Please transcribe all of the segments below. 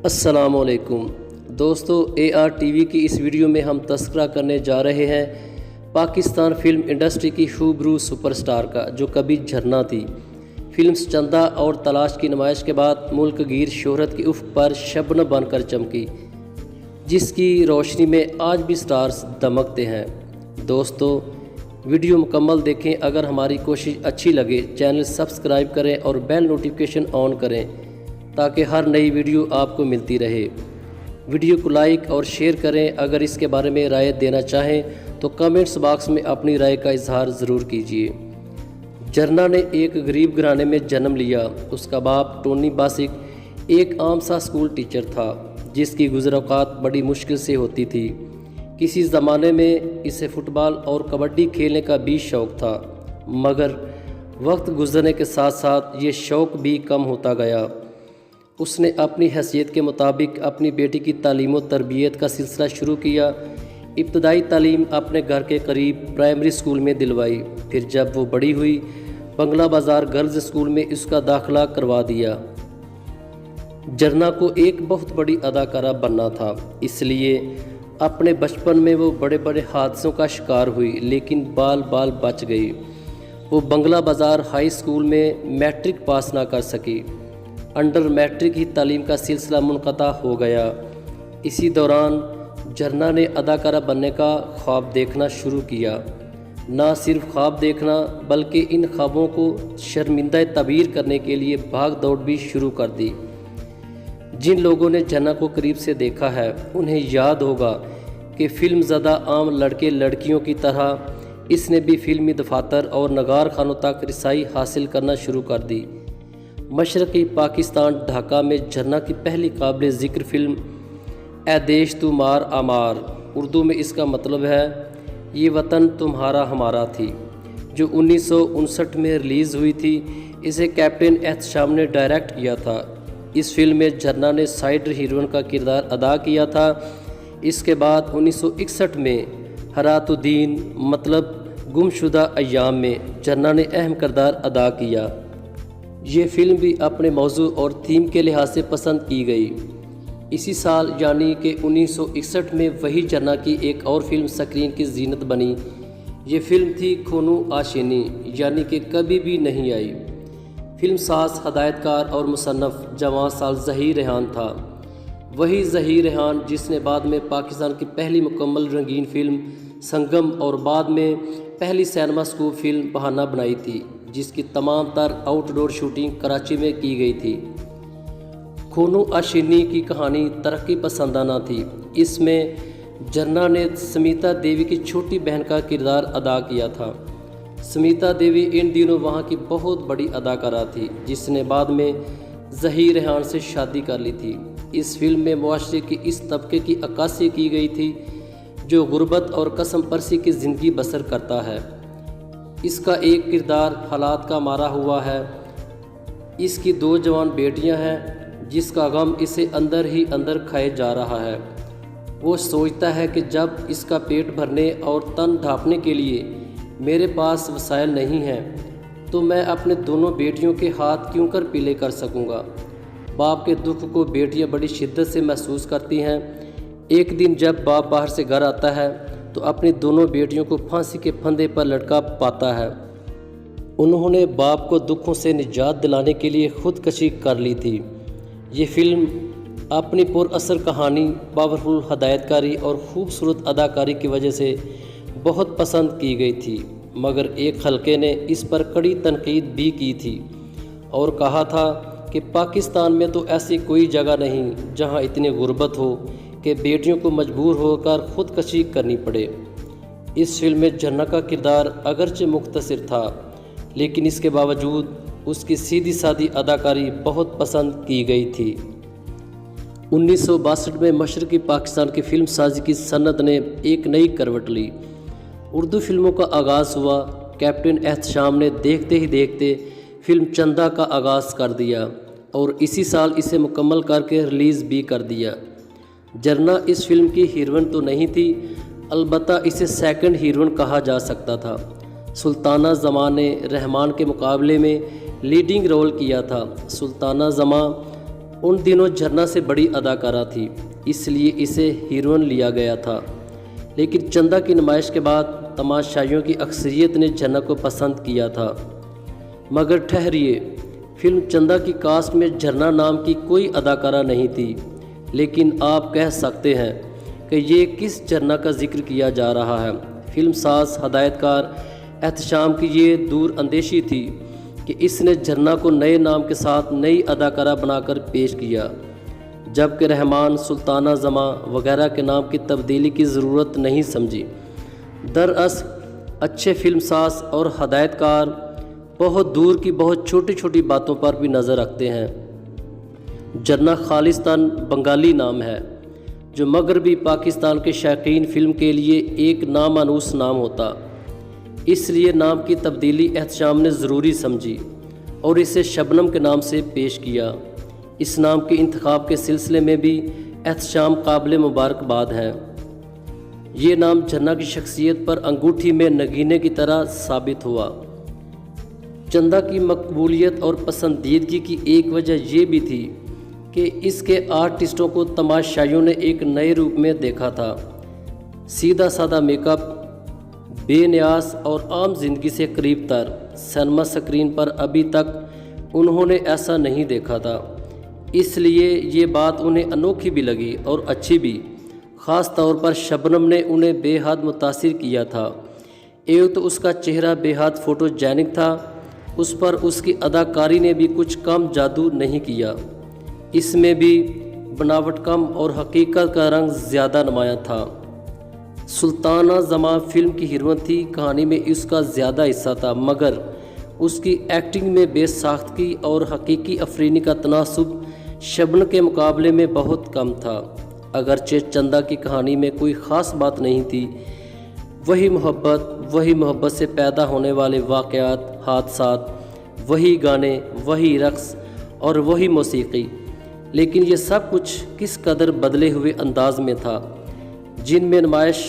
السلام علیکم دوستو، اے آر ٹی وی کی اس ویڈیو میں ہم تذکرہ کرنے جا رہے ہیں پاکستان فلم انڈسٹری کی خوبرو سپر سٹار کا، جو کبھی جھرنا تھی۔ فلمز چندہ اور تلاش کی نمائش کے بعد ملک گیر شہرت کی افق پر شبنم بن کر چمکی، جس کی روشنی میں آج بھی سٹارز دمکتے ہیں۔ دوستو، ویڈیو مکمل دیکھیں۔ اگر ہماری کوشش اچھی لگے چینل سبسکرائب کریں اور بیل نوٹیفیکیشن آن کریں تاکہ ہر نئی ویڈیو آپ کو ملتی رہے۔ ویڈیو کو لائک اور شیئر کریں۔ اگر اس کے بارے میں رائے دینا چاہیں تو کمنٹس باکس میں اپنی رائے کا اظہار ضرور کیجیے۔ جھرنا نے ایک غریب گھرانے میں جنم لیا۔ اس کا باپ ٹونی باسک ایک عام سا اسکول ٹیچر تھا، جس کی گزر اوقات بڑی مشکل سے ہوتی تھی۔ کسی زمانے میں اسے فٹ بال اور کبڈی کھیلنے کا بھی شوق تھا، مگر وقت گزرنے کے ساتھ ساتھ یہ شوق بھی کم ہوتا گیا۔ اس نے اپنی حیثیت کے مطابق اپنی بیٹی کی تعلیم و تربیت کا سلسلہ شروع کیا۔ ابتدائی تعلیم اپنے گھر کے قریب پرائمری اسکول میں دلوائی، پھر جب وہ بڑی ہوئی بنگلہ بازار گرلز اسکول میں اس کا داخلہ کروا دیا۔ جھرنا کو ایک بہت بڑی اداکارہ بننا تھا، اس لیے اپنے بچپن میں وہ بڑے بڑے حادثوں کا شکار ہوئی، لیکن بال بچ گئی۔ وہ بنگلہ بازار ہائی اسکول میں میٹرک پاس نہ کر سکی۔ انڈر میٹرک ہی تعلیم کا سلسلہ منقطع ہو گیا۔ اسی دوران جھرنا نے اداکارہ بننے کا خواب دیکھنا شروع کیا۔ نہ صرف خواب دیکھنا بلکہ ان خوابوں کو شرمندہ تعبیر کرنے کے لیے بھاگ دوڑ بھی شروع کر دی۔ جن لوگوں نے جھرنا کو قریب سے دیکھا ہے انہیں یاد ہوگا کہ فلم زدہ عام لڑکے لڑکیوں کی طرح اس نے بھی فلمی دفاتر اور نگار خانوں تک رسائی حاصل کرنا شروع کر دی۔ مشرقی پاکستان ڈھاکہ میں جھرنا کی پہلی قابل ذکر فلم اے دیش تو مار آمار، اردو میں اس کا مطلب ہے یہ وطن تمہارا ہمارا تھی، جو 1959 میں ریلیز ہوئی تھی۔ اسے کیپٹن احتشام نے ڈائریکٹ کیا تھا۔ اس فلم میں جھرنا نے سائیڈ ہیروئن کا کردار ادا کیا تھا۔ اس کے بعد 1961 میں حیات الدین مطلب گمشدہ ایام میں جھرنا نے اہم کردار ادا کیا۔ یہ فلم بھی اپنے موضوع اور تھیم کے لحاظ سے پسند کی گئی۔ اسی سال یعنی کہ 1961 میں وہی جھرنا کی ایک اور فلم سکرین کی زینت بنی۔ یہ فلم تھی کھونو آشینی، یعنی کہ کبھی بھی نہیں آئی۔ فلم ساز، ہدایت کار اور مصنف جوان سال ظہیر ریحان تھا۔ وہی ظہیر ریحان جس نے بعد میں پاکستان کی پہلی مکمل رنگین فلم سنگم اور بعد میں پہلی سینما سکوپ فلم بہانہ بنائی تھی، جس کی تمام تر آؤٹ ڈور شوٹنگ کراچی میں کی گئی تھی۔ کھونو آشینی کی کہانی ترقی پسندانہ تھی۔ اس میں جھرنا نے سمیتا دیوی کی چھوٹی بہن کا کردار ادا کیا تھا۔ سمیتا دیوی ان دنوں وہاں کی بہت بڑی اداکارہ تھی، جس نے بعد میں ظہیر ریحان سے شادی کر لی تھی۔ اس فلم میں معاشرے کی اس طبقے کی عکاسی کی گئی تھی جو غربت اور قسم پرسی کی زندگی بسر کرتا ہے۔ اس کا ایک کردار حالات کا مارا ہوا ہے۔ اس کی 2 جوان بیٹیاں ہیں، جس کا غم اسے اندر ہی اندر کھائے جا رہا ہے۔ وہ سوچتا ہے کہ جب اس کا پیٹ بھرنے اور تن ڈھانپنے کے لیے میرے پاس وسائل نہیں ہیں تو میں اپنے دونوں بیٹیوں کے ہاتھ کیوں کر پیلے کر سکوں گا۔ باپ کے دکھ کو بیٹیاں بڑی شدت سے محسوس کرتی ہیں۔ ایک دن جب باپ باہر سے گھر آتا ہے تو اپنی دونوں بیٹیوں کو پھانسی کے پھندے پر لٹکا پاتا ہے۔ انہوں نے باپ کو دکھوں سے نجات دلانے کے لیے خودکشی کر لی تھی۔ یہ فلم اپنی پر اثر کہانی، پاورفل ہدایت کاری اور خوبصورت اداکاری کی وجہ سے بہت پسند کی گئی تھی، مگر ایک حلقے نے اس پر کڑی تنقید بھی کی تھی اور کہا تھا کہ پاکستان میں تو ایسی کوئی جگہ نہیں جہاں اتنی غربت ہو کہ بیٹیوں کو مجبور ہو کر خودکشی کرنی پڑے۔ اس فلم میں جھرنا کا کردار اگرچہ مختصر تھا، لیکن اس کے باوجود اس کی سیدھی سادی اداکاری بہت پسند کی گئی تھی۔ 1962 میں مشرقی پاکستان کی فلم سازی کی صنعت نے ایک نئی کروٹ لی۔ اردو فلموں کا آغاز ہوا۔ کیپٹن احتشام نے دیکھتے ہی دیکھتے فلم چندہ کا آغاز کر دیا اور اسی سال اسے مکمل کر کے ریلیز بھی کر دیا۔ جھرنا اس فلم کی ہیروئن تو نہیں تھی، البتہ اسے سیکنڈ ہیروئن کہا جا سکتا تھا۔ سلطانہ زماں نے رحمان کے مقابلے میں لیڈنگ رول کیا تھا۔ سلطانہ زماں उन दिनों झरना से बड़ी अदाकारा थी, इसलिए इसे हीरोइन लिया गया था। लेकिन चंदा की नुमाइश के बाद तमाशाइयों की अक्सरियत ने झरना को पसंद किया था। मगर ठहरिए, फिल्म चंदा की कास्ट में झरना नाम की कोई अदाकारा नहीं थी। लेकिन आप कह सकते हैं कि ये किस झरना का जिक्र किया जा रहा है। फिल्म साज हदायतकार एहतशाम की ये दूर अंदेशी थी कि इसने झरना को नए नाम के साथ नई अदाकारा बनाकर पेश किया, जबकि रहमान, सुल्ताना जमा वगैरह के नाम की तब्दीली की ज़रूरत नहीं समझी। दरअसल अच्छे फिल्म साज और हदायतकार बहुत दूर की बहुत छोटी छोटी बातों पर भी नज़र रखते हैं। झरना खालिस्तान बंगाली नाम है, जो मगरबी पाकिस्तान के शौकीन फिल्म के लिए एक नामानूस नाम होता। इसलिए नाम की तब्दीली एहतशाम ने ज़रूरी समझी और इसे शबनम के नाम से पेश किया। इस नाम के इंतखाब के सिलसिले में भी एहतशाम काबिल मुबारकबाद हैं। ये नाम झरना की शख्सियत पर अंगूठी में नगीने की तरह साबित हुआ। चंदा की मकबूलियत और पसंदीदगी की एक वजह ये भी थी कि इसके आर्टिस्टों को तमाशाइयों ने एक नए रूप में देखा था। सीधा साधा मेकअप, बेनियाज और आम जिंदगी से करीब तर सिनेमा स्क्रीन पर अभी तक उन्होंने ऐसा नहीं देखा था। इसलिए ये बात उन्हें अनोखी भी लगी और अच्छी भी। ख़ास तौर पर शबनम ने उन्हें बेहद मुतासिर किया था। एक तो उसका चेहरा बेहद फोटोजेनिक था, उस पर उसकी अदाकारी ने भी कुछ कम जादू नहीं किया। इसमें भी बनावट कम और हकीकत का रंग ज़्यादा नुमायाँ था। सुल्ताना जमा फिल्म की हीरोइन थी, कहानी में इसका ज़्यादा हिस्सा था, मगर उसकी एक्टिंग में बेसाख्तगी और हकीकी अफरीनी का तनासुब शबनम के मुकाबले में बहुत कम था। अगरचे चंदा की कहानी में कोई ख़ास बात नहीं थी, वही मोहब्बत से पैदा होने वाले वाक़यात, हादसात, वही गाने, वही रक़्स और वही मौसीकी। लेकिन ये सब कुछ किस कदर बदले हुए अंदाज में था, जिनमें नुमाइश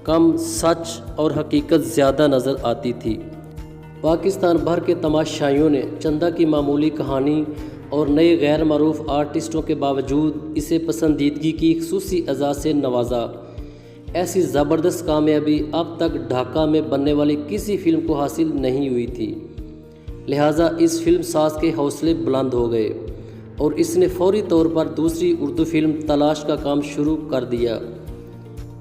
कम, सच और हकीकत ज़्यादा नज़र आती थी। पाकिस्तान भर के तमाशाइयों ने चंदा की मामूली कहानी और नए गैर मरूफ आर्टिस्टों के बावजूद इसे पसंदीदगी की खुसूसी एजाज़ से नवाजा। ऐसी ज़बरदस्त कामयाबी अब तक ढाका में बनने वाली किसी फिल्म को हासिल नहीं हुई थी। लिहाजा इस फिल्म साज के हौसले बुलंद हो गए और इसने फौरी तौर पर दूसरी उर्दू फिल्म तलाश का काम शुरू कर दिया।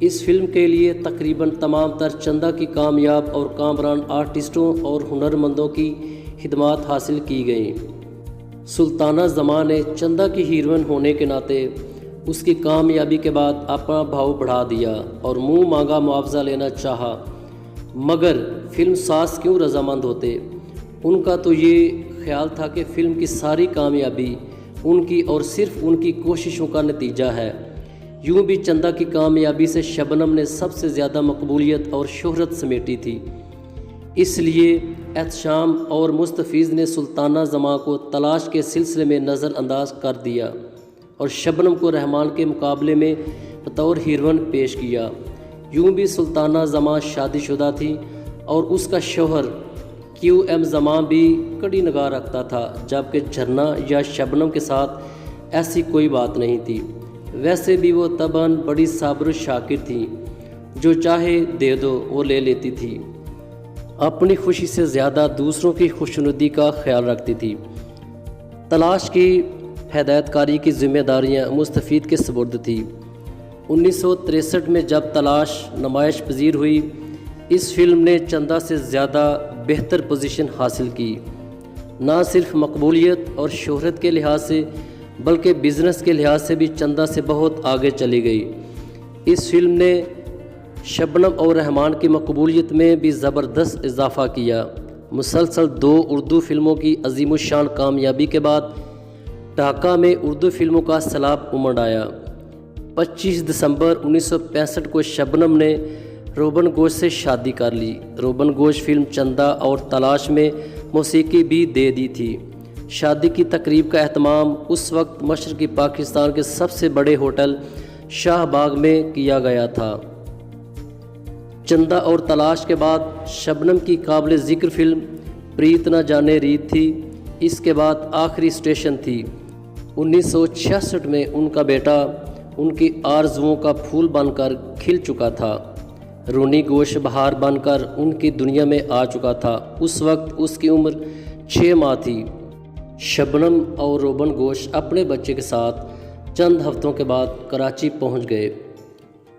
इस फिल्म के लिए तकरीबन तमाम तर चंदा की कामयाब और कामरान आर्टिस्टों और हुनरमंदों की खिदमात हासिल की गई। सुल्ताना जमा ने चंदा की हीरोइन होने के नाते उसकी कामयाबी के बाद अपना भाव बढ़ा दिया और मुंह मांगा मुआवजा लेना चाहा, मगर फिल्म साज क्यों रजामंद होते। उनका तो ये ख्याल था कि फ़िल्म की सारी कामयाबी उनकी और सिर्फ उनकी कोशिशों का नतीजा है। यूं भी चंदा की कामयाबी से शबनम ने सबसे ज़्यादा मकबूलियत और शोहरत समेटी थी। इसलिए एहतशाम और मुस्तफ़ीज़ ने सुल्ताना जमा को तलाश के सिलसिले में नज़रअंदाज कर दिया और शबनम को रहमान के मुकाबले में बतौर हीरोइन पेश किया। यूं भी सुल्ताना जमा शादीशुदा थी और उसका शौहर QM जमा भी कड़ी निगाह रखता था, जबकि झरना या शबनम के साथ ऐसी कोई बात नहीं थी। वैसे भी वो तबन बड़ी साबर शाकिर थी, जो चाहे दे दो वो ले लेती थी। अपनी खुशी से ज़्यादा दूसरों की खुशनुदी का ख्याल रखती थी। तलाश की हिदायतकारी की जिम्मेदारियां मुस्तफ़ीद के सुपुर्द थी। 1963 में जब तलाश नुमाइश पजीर हुई, इस फिल्म ने चंदा से ज़्यादा बेहतर पोजीशन हासिल की, ना सिर्फ मकबूलियत और शोहरत के लिहाज से बल्कि बिज़नेस के लिहाज से भी चंदा से बहुत आगे चली गई। इस फिल्म ने शबनम और रहमान की मकबूलियत में भी ज़बरदस्त इजाफ़ा किया। मुसलसल 2 उर्दू फिल्मों की अजीमुशान कामयाबी के बाद ढाका में उर्दू फिल्मों का सैलाब उमड़ आया। 25 दिसंबर 1965 को शबनम ने रोबन गोश से शादी कर ली। रोबन गोश फिल्म चंदा और तलाश में मौसीकी भी दे दी थी। शादी की तकरीब का एहतमाम उस वक्त मशरक़ी पाकिस्तान के सबसे बड़े होटल शाहबाग में किया गया था। चंदा और तलाश के बाद शबनम की काबिल ज़िक्र फिल्म प्रीत न जाने रीत थी। इसके बाद आखिरी स्टेशन थी। 1966 में उनका बेटा उनकी आरजुओं का फूल बनकर खिल चुका था। रोनी घोष बहार बनकर उनकी दुनिया में आ चुका था। उस वक्त उसकी उम्र 6 माह थी। शबनम और रोबन घोष अपने बच्चे के साथ चंद हफ्तों के बाद कराची पहुंच गए।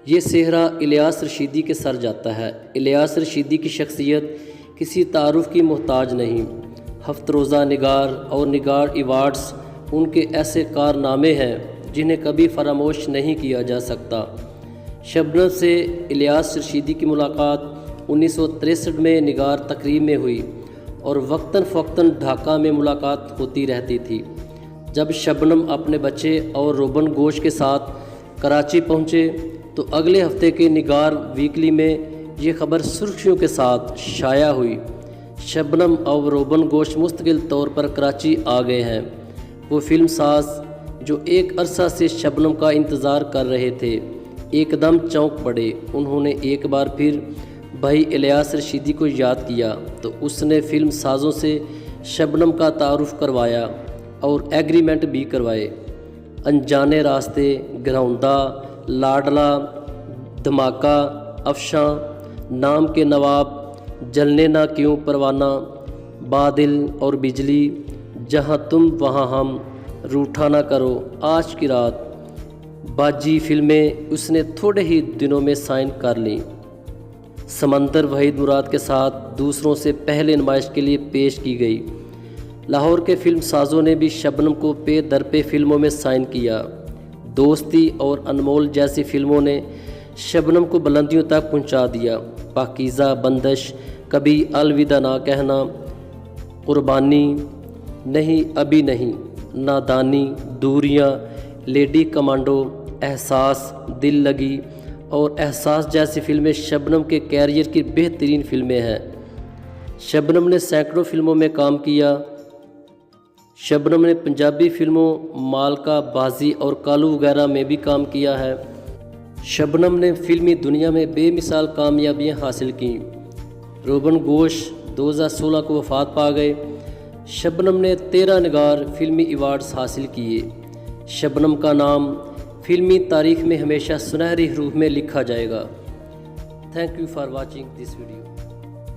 ये सेहरा इलियास रशीदी के सर जाता है। इलियास रशीदी की शख्सियत किसी तारुफ की मोहताज नहीं। हफ्त रोज़ा निगार और निगार एवार्ड्स उनके ऐसे कारनामे हैं जिन्हें कभी फरामोश नहीं किया जा सकता। शबनम से इलियास रशीदी की मुलाकात 1963 में निगार तकरीब में हुई और वक्तन फ़वक्तन ढाका में मुलाकात होती रहती थी। जब शबनम अपने बच्चे और रोबन घोष के साथ कराची पहुँचे तो अगले हफ्ते के निगार वीकली में ये खबर सुर्खियों के साथ शाया हुई। शबनम और रोबन घोष मुस्तकिल तौर पर कराची आ गए हैं। वो फिल्म साज जो एक अरसा से शबनम का इंतज़ार कर रहे थे एकदम चौंक पड़े। उन्होंने एक बार फिर भाई इलियास रशीदी को याद किया तो उसने फिल्म साज़ों से शबनम का तारुफ करवाया और एग्रीमेंट भी करवाए। अनजाने रास्ते, घरौंदा, लाडला, धमाका, अफशां, नाम के नवाब, जलने ना क्यों परवाना, बादल और बिजली, जहाँ तुम वहाँ हम, रूठा ना करो, आज की रात, बाजी फिल्में उसने थोड़े ही दिनों में साइन कर लीं। समंदर वहीद मुराद के साथ दूसरों से पहले नुमाइश के लिए पेश की गई। लाहौर के फिल्म साजों ने भी शबनम को पे दर पे फिल्मों में साइन किया। दोस्ती और अनमोल जैसी फिल्मों ने शबनम को बुलंदियों तक पहुंचा दिया। पाकीज़ा, बंदिश, कभी अलविदा ना कहना, कुर्बानी, नहीं अभी नहीं, नादानी, दूरियां, लेडी कमांडो, एहसास, दिल लगी और एहसास जैसी फिल्में शबनम के कैरियर की बेहतरीन फिल्में हैं। शबनम ने सैकड़ों फिल्मों में काम किया। शबनम ने पंजाबी फिल्मों मालका, बाजी और कालू वगैरह में भी काम किया है। शबनम ने फिल्मी दुनिया में बेमिसाल कामयाबियां हासिल कीं। रोबन घोष 2016 को वफ़ात पा गए। शबनम ने 13 निगार फिल्मी अवार्ड्स हासिल किए। शबनम का नाम फिल्मी तारीख़ में हमेशा सुनहरी हरूफ में लिखा जाएगा। Thank you for watching this video.